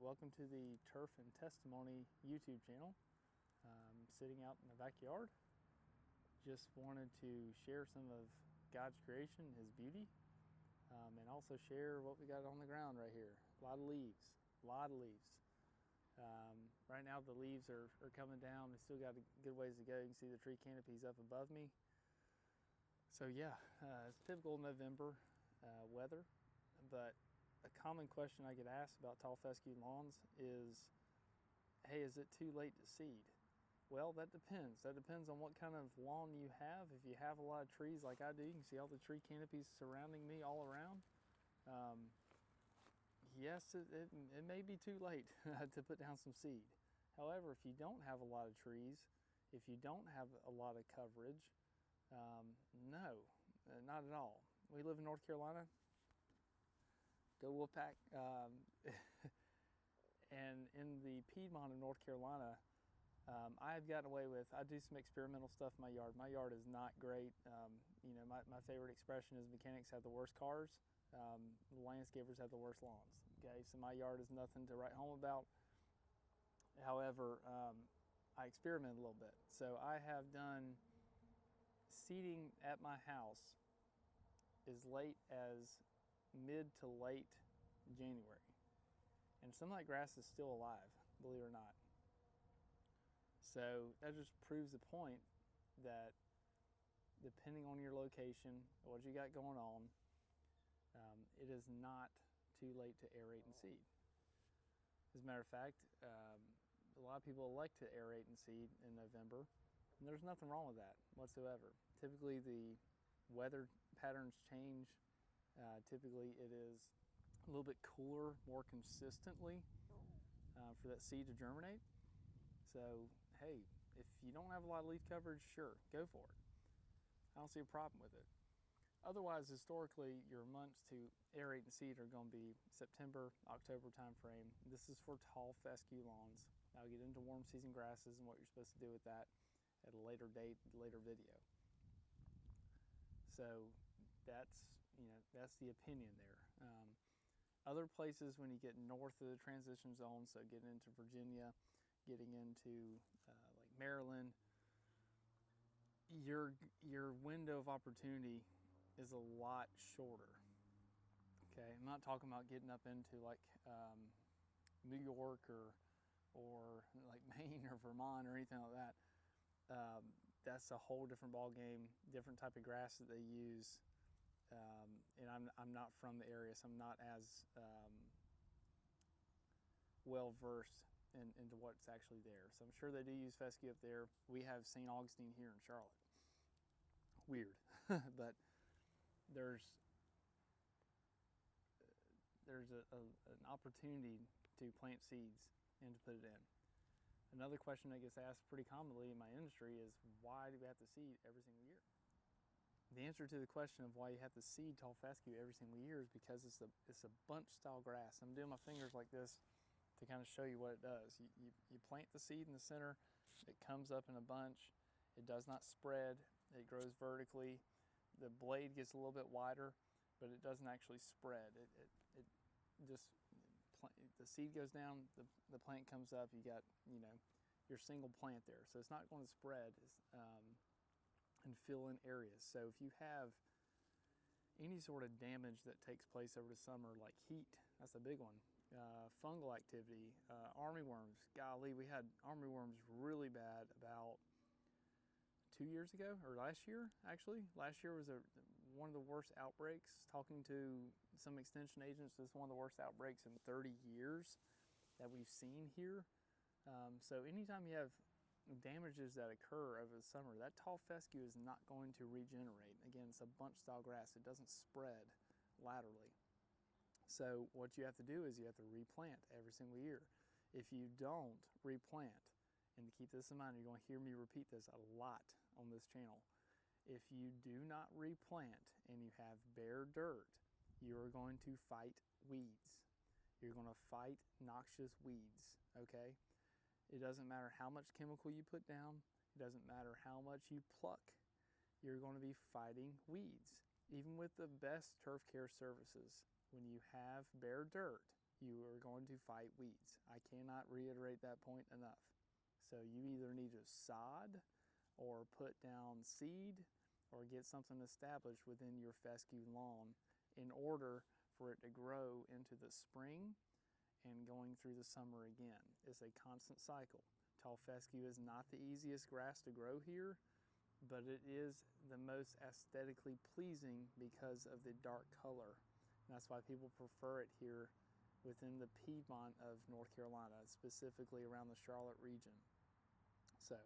welcome to the Turf and Testimony YouTube channel. I'm sitting out in the backyard. Just wanted to share some of God's creation, His beauty, and also share what we got on the ground right here. A lot of leaves, right now the leaves are coming down. We still got a good ways to go. You can see the tree canopies up above me. So yeah, it's typical November weather, but a common question I get asked about tall fescue lawns is, hey, is it too late to seed? Well, that depends. That depends on what kind of lawn you have. If you have a lot of trees like I do, you can see all the tree canopies surrounding me all around. Yes, it may be too late to put down some seed. However, if you don't have a lot of trees, if you don't have a lot of coverage, no, not at all. We live in North Carolina. Go Wolfpack. And in the Piedmont of North Carolina, I have gotten away with, I do some experimental stuff in my yard. My yard is not great. My favorite expression is mechanics have the worst cars, landscapers have the worst lawns. Okay, so my yard is nothing to write home about. However, I experiment a little bit. So I have done seeding at my house as late as mid to late January, and some of that grass is still alive, believe it or not. So that just proves the point that depending on your location, what you got going on, it is not too late to aerate and seed. As a matter of fact, a lot of people elect to aerate and seed in November, and there's nothing wrong with that whatsoever. Typically the weather patterns change. Typically it is a little bit cooler more consistently for that seed to germinate. So hey, if you don't have a lot of leaf coverage, sure, go for it. I don't see a problem with it. Otherwise, historically, your months to aerate and seed are going to be September, October time frame. This is for tall fescue lawns. I'll get into warm season grasses and what you're supposed to do with that at a later date, later video. So that's the opinion there. Other places, when you get north of the transition zone, so getting into Virginia, getting into like Maryland, your window of opportunity is a lot shorter. Okay, I'm not talking about getting up into like New York or like Maine or Vermont or anything like that. That's a whole different ball game, different type of grass that they use. And I'm not from the area, so I'm not as well versed into what's actually there. So I'm sure they do use fescue up there. We have St. Augustine here in Charlotte. Weird, but there's an opportunity to plant seeds and to put it in. Another question that gets asked pretty commonly in my industry is, why do we have to seed every single year? The answer to the question of why you have to seed tall fescue every single year is because it's a bunch style grass. I'm doing my fingers like this to kind of show you what it does. You plant the seed in the center, it comes up in a bunch, it does not spread, it grows vertically, the blade gets a little bit wider, but it doesn't actually spread. It just, the seed goes down, the plant comes up, you got your single plant there. So it's not going to spread and fill in areas. So if you have any sort of damage that takes place over the summer, like heat, that's a big one, fungal activity, armyworms. Golly, we had armyworms really bad about 2 years ago, or last year actually. Last year was one of the worst outbreaks. Talking to some extension agents, this is one of the worst outbreaks in 30 years that we've seen here. So anytime you have damages that occur over the summer, that tall fescue is not going to regenerate. Again, it's a bunch style grass. It doesn't spread laterally. So what you have to do is you have to replant every single year. If you don't replant, and to keep this in mind, you're going to hear me repeat this a lot on this channel. If you do not replant and you have bare dirt, you are going to fight weeds. You're going to fight noxious weeds, okay? It doesn't matter how much chemical you put down. It doesn't matter how much you pluck. You're going to be fighting weeds. Even with the best turf care services, when you have bare dirt, you are going to fight weeds. I cannot reiterate that point enough. So you either need to sod or put down seed or get something established within your fescue lawn in order for it to grow into the spring and going through the summer again. It's a constant cycle. Tall fescue is not the easiest grass to grow here, but it is the most aesthetically pleasing because of the dark color. And that's why people prefer it here within the Piedmont of North Carolina, specifically around the Charlotte region. So,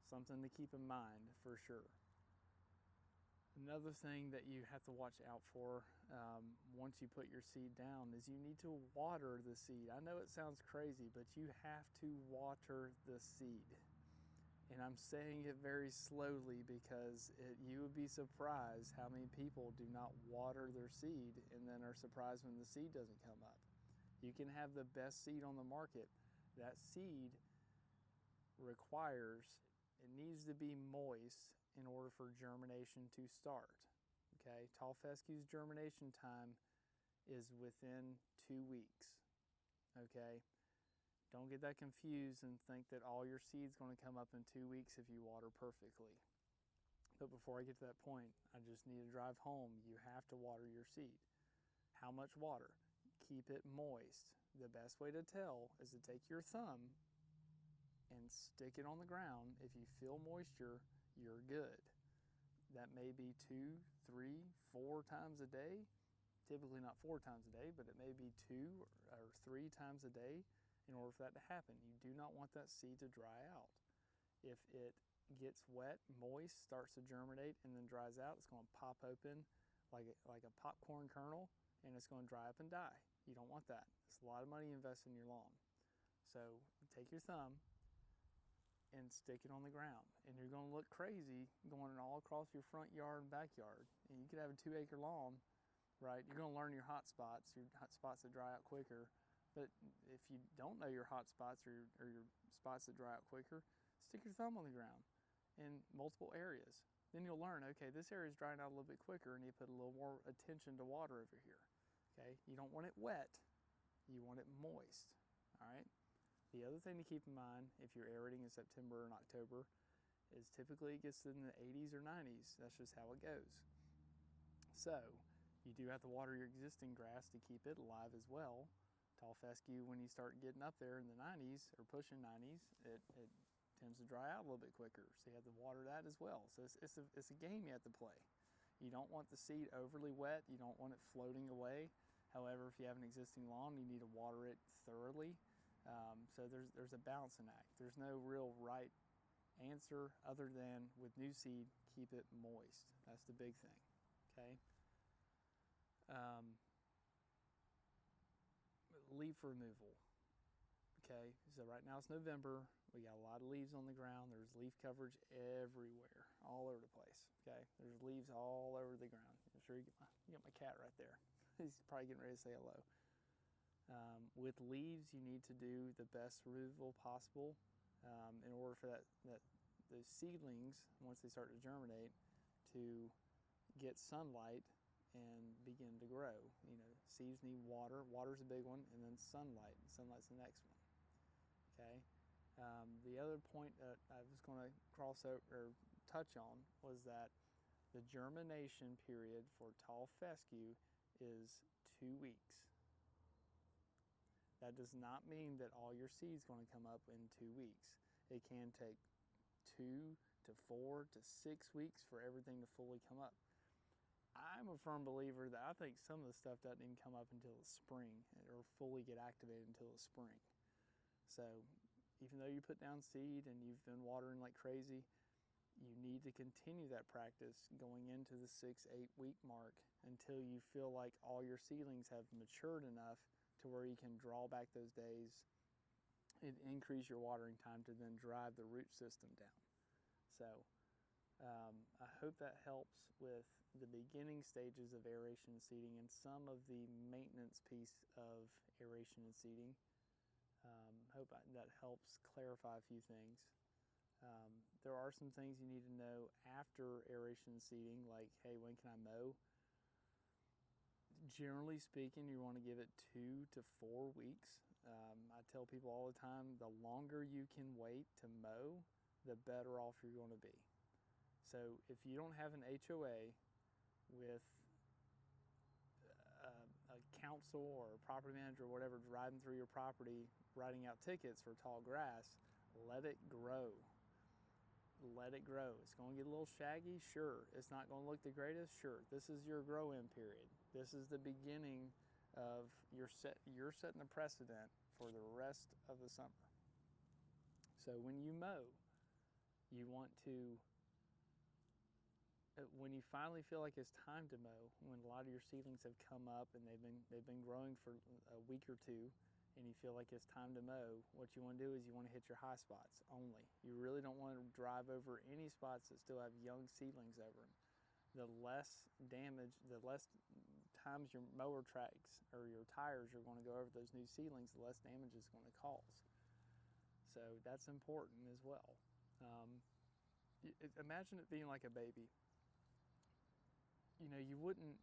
something to keep in mind for sure. Another thing that you have to watch out for once you put your seed down is you need to water the seed. I know it sounds crazy, but you have to water the seed. And I'm saying it very slowly because you would be surprised how many people do not water their seed and then are surprised when the seed doesn't come up. You can have the best seed on the market. That seed it needs to be moist in order for germination to start. Okay, tall fescue's germination time is within 2 weeks. Okay, don't get that confused and think that all your seed's going to come up in 2 weeks if you water perfectly. But before I get to that point, I just need to drive home. You have to water your seed. How much water? Keep it moist. The best way to tell is to take your thumb and stick it on the ground. If you feel moisture, you're good. That may be 2, 3, 4 times a day. Typically not 4 times a day, but it may be 2 or 3 times a day in order for that to happen. You do not want that seed to dry out. If it gets wet, moist, starts to germinate, and then dries out, it's going to pop open like a popcorn kernel, and it's going to dry up and die. You don't want that. It's a lot of money invested in your lawn. So take your thumb and stick it on the ground, and you're going to look crazy going all across your front yard and backyard. And you could have a 2-acre lawn, right? You're going to learn your hot spots that dry out quicker. But if you don't know your hot spots or your spots that dry out quicker, stick your thumb on the ground in multiple areas. Then you'll learn, okay, this area is drying out a little bit quicker, and you put a little more attention to water over here. Okay, you don't want it wet, you want it moist. All right. The other thing to keep in mind if you're aerating in September and October is typically it gets in the 80s or 90s. That's just how it goes. So you do have to water your existing grass to keep it alive as well. Tall fescue, when you start getting up there in the 90s or pushing 90s, it tends to dry out a little bit quicker. So you have to water that as well. So it's a game you have to play. You don't want the seed overly wet. You don't want it floating away. However, if you have an existing lawn, you need to water it thoroughly. So there's a balancing act. There's no real right answer other than with new seed, keep it moist. That's the big thing. Okay. Leaf removal. Okay, so right now it's November. We got a lot of leaves on the ground. There's leaf coverage everywhere, all over the place. Okay, there's leaves all over the ground. I'm sure you got my cat right there. He's probably getting ready to say hello. With leaves, you need to do the best removal possible in order for those seedlings, once they start to germinate, to get sunlight and begin to grow. You know, seeds need water. Water's a big one, and then sunlight. Sunlight's the next one. Okay. The other point that I was going to cross over or touch on was that the germination period for tall fescue is 2 weeks. That does not mean that all your seed's going to come up in 2 weeks. It can take 2 to 4 to 6 weeks for everything to fully come up. I'm a firm believer that I think some of the stuff doesn't even come up until the spring or fully get activated until the spring. So even though you put down seed and you've been watering like crazy, you need to continue that practice going into the 6-8 week mark until you feel like all your seedlings have matured enough to where you can draw back those days and increase your watering time to then drive the root system down. So I hope that helps with the beginning stages of aeration and seeding and some of the maintenance piece of aeration and seeding. Hope that helps clarify a few things. There are some things you need to know after aeration and seeding, like, hey, when can I mow? Generally speaking, you want to give it 2 to 4 weeks. I tell people all the time, the longer you can wait to mow, the better off you're going to be. So if you don't have an HOA with a council or a property manager or whatever driving through your property, writing out tickets for tall grass, let it grow. Let it grow. It's going to get a little shaggy, sure. It's not going to look the greatest, sure. This is your grow-in period. This is the beginning of you're setting the precedent for the rest of the summer. So when you mow, you want to, when you finally feel like it's time to mow, when a lot of your seedlings have come up and they've been growing for a week or two, and you feel like it's time to mow, what you want to do is you want to hit your high spots only. You really don't want to drive over any spots that still have young seedlings over them. The less damage, the less times your mower tracks or your tires are going to go over those new seedlings, the less damage it's going to cause. So that's important as well. Imagine it being like a baby. You know, you wouldn't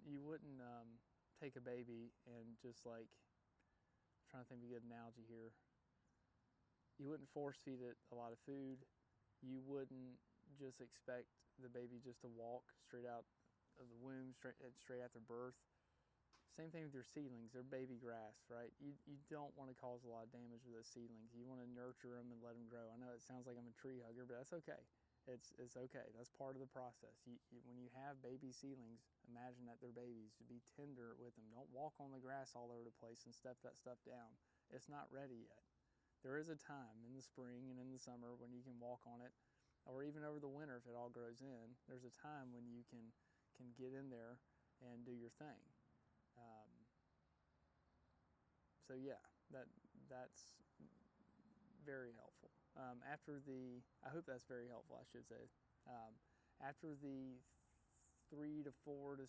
take a baby and just like, I'm trying to think of a good analogy here. You wouldn't force feed it a lot of food. You wouldn't just expect the baby just to walk straight out of the womb, straight after birth. Same thing with your seedlings. They're baby grass, right? You don't want to cause a lot of damage with those seedlings. You want to nurture them and let them grow. I know it sounds like I'm a tree hugger, but that's okay. It's okay. That's part of the process. When you have baby seedlings, imagine that they're babies. To be tender with them. Don't walk on the grass all over the place and step that stuff down. It's not ready yet. There is a time in the spring and in the summer when you can walk on it, or even over the winter if it all grows in. There's a time when you can get in there and do your thing. So yeah, that's very helpful. I hope that's very helpful, I should say. After the 3 to 4 to 5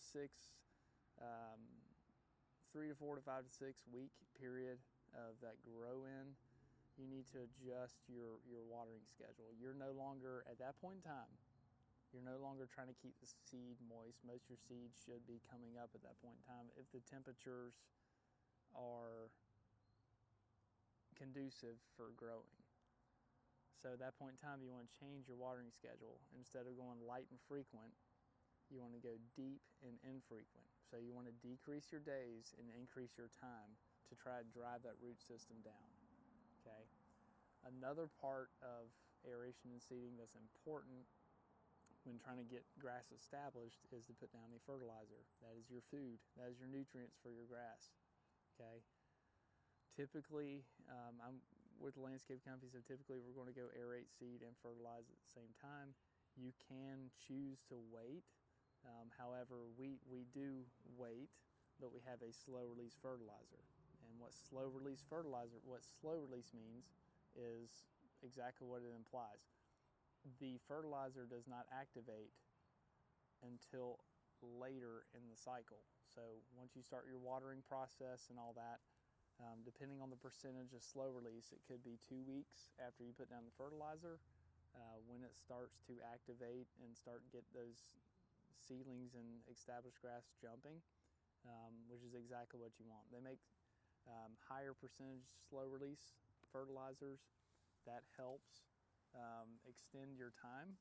to 6 week period of that grow in, you need to adjust your watering schedule. You're no longer, at that point in time, you're no longer trying to keep the seed moist. Most of your seeds should be coming up at that point in time if the temperatures are conducive for growing. So at that point in time, you want to change your watering schedule. Instead of going light and frequent, you want to go deep and infrequent. So you want to decrease your days and increase your time to try to drive that root system down. Okay. Another part of aeration and seeding that's important when trying to get grass established is to put down the fertilizer. That is your food. That is your nutrients for your grass. Okay. Typically, I'm with landscape companies, so typically we're going to go aerate, seed, and fertilize at the same time. You can choose to wait. However, we do wait, but we have a slow release fertilizer. And what slow release means is exactly what it implies. The fertilizer does not activate until later in the cycle. So once you start your watering process and all that, depending on the percentage of slow release, it could be 2 weeks after you put down the fertilizer when it starts to activate and get those seedlings and established grass jumping, which is exactly what you want. They make higher percentage slow release fertilizers. That helps extend your time.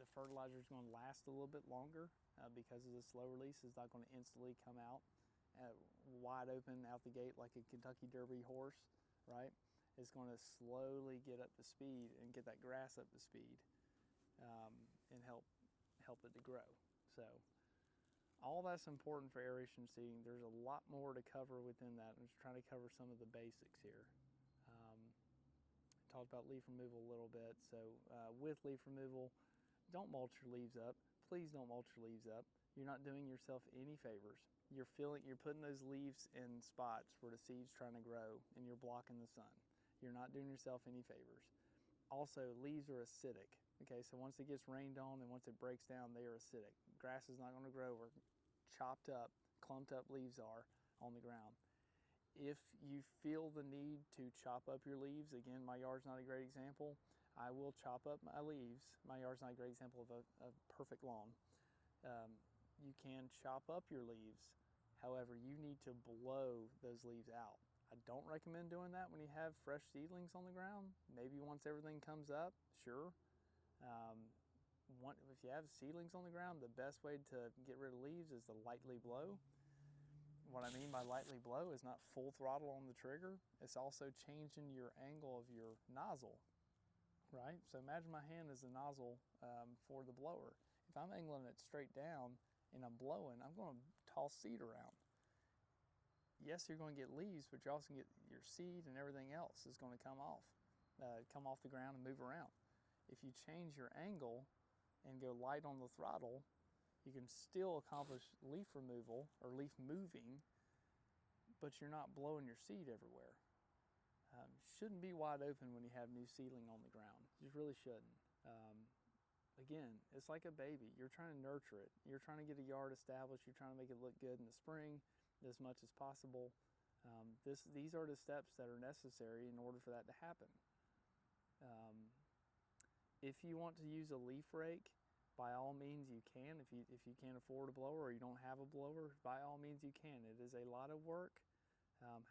The fertilizer is going to last a little bit longer because of the slow release. It's not going to instantly come out wide open out the gate like a Kentucky Derby horse, right? It's going to slowly get up to speed and get that grass up to speed and help it to grow. So all that's important for aeration seeding. There's a lot more to cover within that. I'm just trying to cover some of the basics here. Talked about leaf removal a little bit. So with leaf removal, don't mulch your leaves up. Please don't mulch your leaves up. You're not doing yourself any favors. You're putting those leaves in spots where the seed's trying to grow and you're blocking the sun. You're not doing yourself any favors. Also, leaves are acidic. Okay, so once it gets rained on and once it breaks down, they are acidic. Grass is not going to grow where chopped up, clumped up leaves are on the ground. If you feel the need to chop up your leaves, again, my yard's not a great example. I will chop up my leaves. My yard's not a great example of a perfect lawn. you can chop up your leaves. However, you need to blow those leaves out. I don't recommend doing that when you have fresh seedlings on the ground. Maybe once everything comes up, sure. If you have seedlings on the ground, the best way to get rid of leaves is to lightly blow. What I mean by lightly blow is not full throttle on the trigger. It's also changing your angle of your nozzle, right? So imagine my hand is the nozzle for the blower. If I'm angling it straight down and I'm blowing, I'm going to toss seed around. Yes, you're going to get leaves, but you're also going to get your seed and everything else is going to come off the ground and move around. If you change your angle and go light on the throttle, you can still accomplish leaf removal or leaf moving, but you're not blowing your seed everywhere. Shouldn't be wide open when you have new seedling on the ground. You really shouldn't. Again, it's like a baby. You're trying to nurture it. You're trying to get a yard established. You're trying to make it look good in the spring as much as possible. These are the steps that are necessary in order for that to happen. If you want to use a leaf rake, by all means you can. If you can't afford a blower or you don't have a blower, by all means you can. It is a lot of work.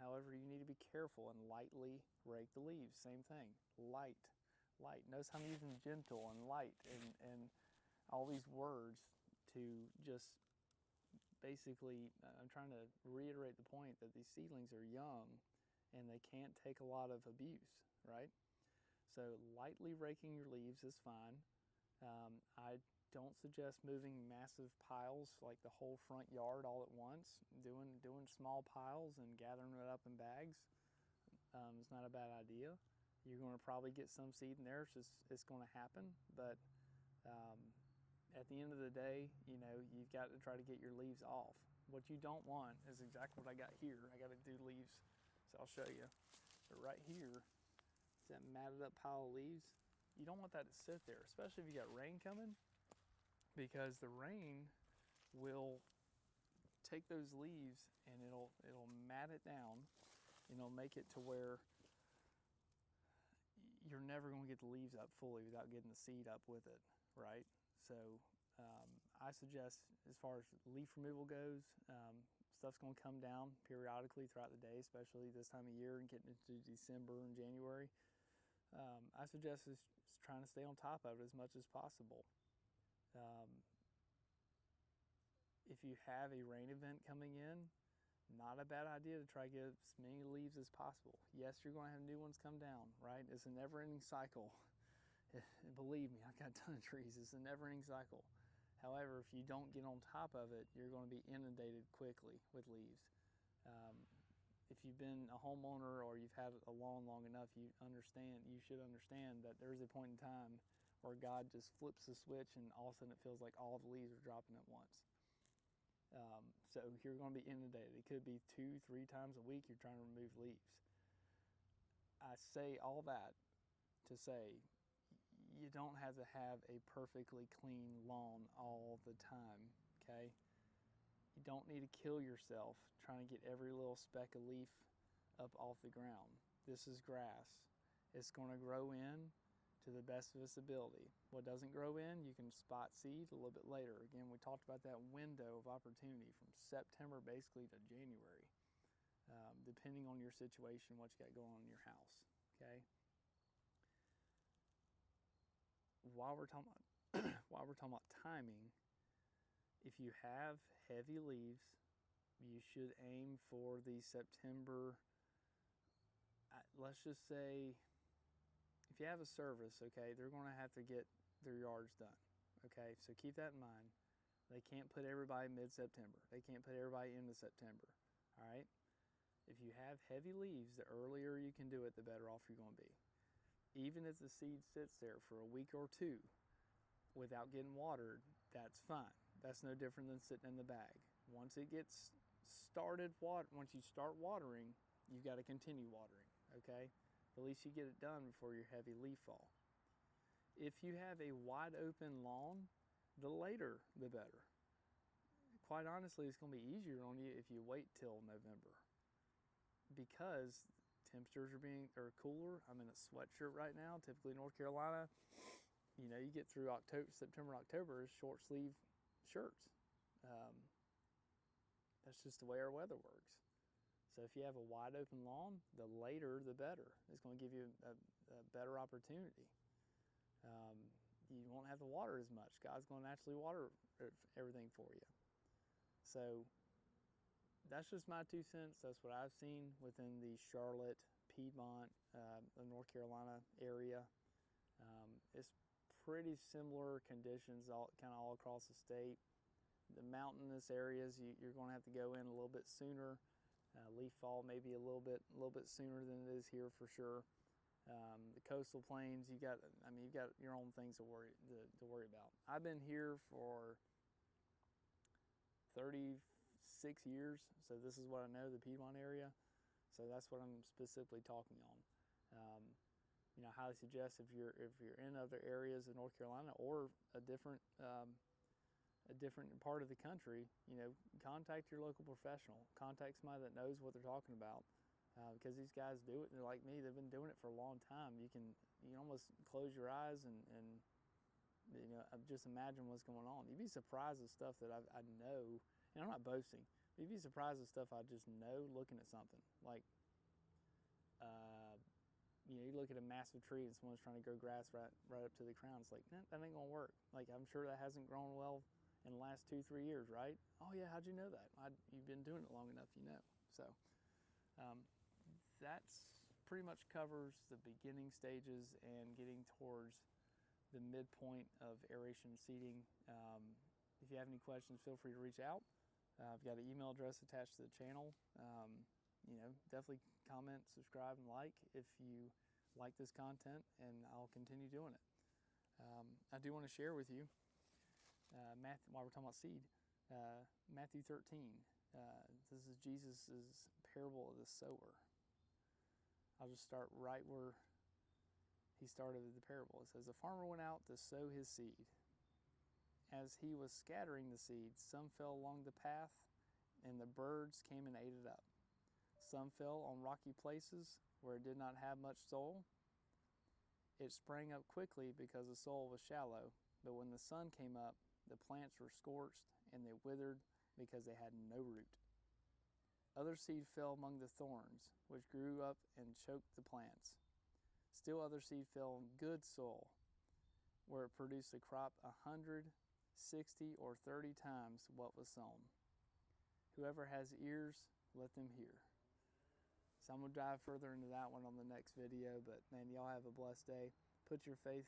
However, you need to be careful and lightly rake the leaves. Same thing, light. Notice I'm using gentle and light and all these words to just basically, I'm trying to reiterate the point that these seedlings are young and they can't take a lot of abuse, right? So lightly raking your leaves is fine. I don't suggest moving massive piles like the whole front yard all at once. Doing small piles and gathering it up in bags is not a bad idea. You're going to probably get some seed in there. It's going to happen, but at the end of the day, you've got to try to get your leaves off. What you don't want is exactly what I got here. I got to do leaves, so I'll show you. But right here, that matted up pile of leaves, you don't want that to sit there, especially if you got rain coming, because the rain will take those leaves and it'll mat it down and it'll make it to where you're never going to get the leaves up fully without getting the seed up with it, right? So I suggest, as far as leaf removal goes, stuff's going to come down periodically throughout the day, especially this time of year and getting into December and January. I suggest is trying to stay on top of it as much as possible. If you have a rain event coming in, not a bad idea to try to get as many leaves as possible. Yes, you're going to have new ones come down, right? It's a never-ending cycle. Believe me, I've got a ton of trees. It's a never-ending cycle. However, if you don't get on top of it, you're going to be inundated quickly with leaves. If you've been a homeowner or you've had a lawn long enough, you should understand that there's a point in time where God just flips the switch and all of a sudden it feels like all of the leaves are dropping at once. So you're going to be inundated. It could be 2-3 times a week you're trying to remove leaves. I say all that to say you don't have to have a perfectly clean lawn all the time, okay? You don't need to kill yourself trying to get every little speck of leaf up off the ground. This is grass. It's going to grow in to the best of its ability. What doesn't grow in, you can spot seed a little bit later. Again, we talked about that window of opportunity from September basically to January, depending on your situation, what you got going on in your house, okay? While we're talking about timing, if you have heavy leaves, you should aim for the September, let's just say, if you have a service, okay, they're going to have to get their yards done, okay? So keep that in mind. They can't put everybody mid-September. They can't put everybody into September, all right? If you have heavy leaves, the earlier you can do it, the better off you're going to be. Even if the seed sits there for a week or two without getting watered, that's fine. That's no different than sitting in the bag. Once it gets started, once you start watering, you've got to continue watering, okay? At least you get it done before your heavy leaf fall. If you have a wide open lawn, the later the better. Quite honestly, it's going to be easier on you if you wait till November, because temperatures are cooler. I'm in a sweatshirt right now. Typically North Carolina, you get through September, October is short sleeve shirts. That's just the way our weather works. So if you have a wide open lawn, the later the better. It's going to give you a better opportunity. You won't have to water as much. God's going to naturally water everything for you. So that's just my 2 cents. That's what I've seen within the Charlotte, Piedmont, North Carolina area. It's pretty similar conditions kind of all across the state. The mountainous areas, you're going to have to go in a little bit sooner. Leaf fall maybe a little bit sooner than it is here for sure. The coastal plains, you've got your own things to worry about. I've been here for 36 years, so this is what I know, the Piedmont area. So that's what I'm specifically talking on. I highly suggest if you're in other areas of North Carolina or a different part of the country, contact your local professional. Contact somebody that knows what they're talking about, because these guys do it. They're like me; they've been doing it for a long time. You can almost close your eyes and just imagine what's going on. You'd be surprised at stuff that I know, and I'm not boasting. But you'd be surprised at stuff I just know looking at something like. You look at a massive tree and someone's trying to grow grass right up to the crown. It's like, that ain't gonna work. Like, I'm sure that hasn't grown well in the last 2-3 years, right? Oh yeah, how'd you know that? You've been doing it long enough, So that's pretty much covers the beginning stages and getting towards the midpoint of aeration seeding. If you have any questions, feel free to reach out. I've got an email address attached to the channel. Definitely comment, subscribe, and like if you like this content, and I'll continue doing it. I do want to share with you, while we're talking about seed, Matthew 13. This is Jesus' parable of the sower. I'll just start right where he started the parable. It says, a farmer went out to sow his seed. As he was scattering the seed, some fell along the path, and the birds came and ate it up. Some fell on rocky places where it did not have much soil. It sprang up quickly because the soil was shallow, but when the sun came up, the plants were scorched and they withered because they had no root. Other seed fell among the thorns, which grew up and choked the plants. Still other seed fell on good soil, where it produced a crop 100, 60, or 30 times what was sown. Whoever has ears, let them hear. So I'm going to dive further into that one on the next video, but man, y'all have a blessed day. Put your faith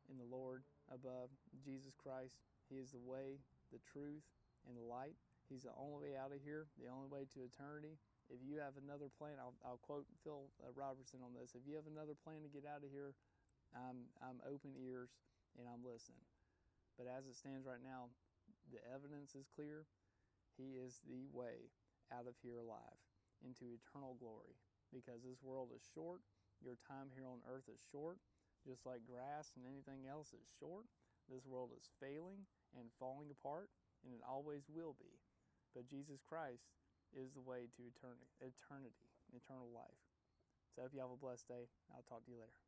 in the Lord above Jesus Christ. He is the way, the truth, and the light. He's the only way out of here, the only way to eternity. If you have another plan, I'll quote Phil Robertson on this. If you have another plan to get out of here, I'm open ears and I'm listening. But as it stands right now, the evidence is clear. He is the way out of here alive into eternal glory, because this world is short. Your time here on earth is short, just like grass and anything else is short. This world is failing and falling apart, and it always will be. But Jesus Christ is the way to eternity, eternal life. So I hope you have a blessed day. I'll talk to you later.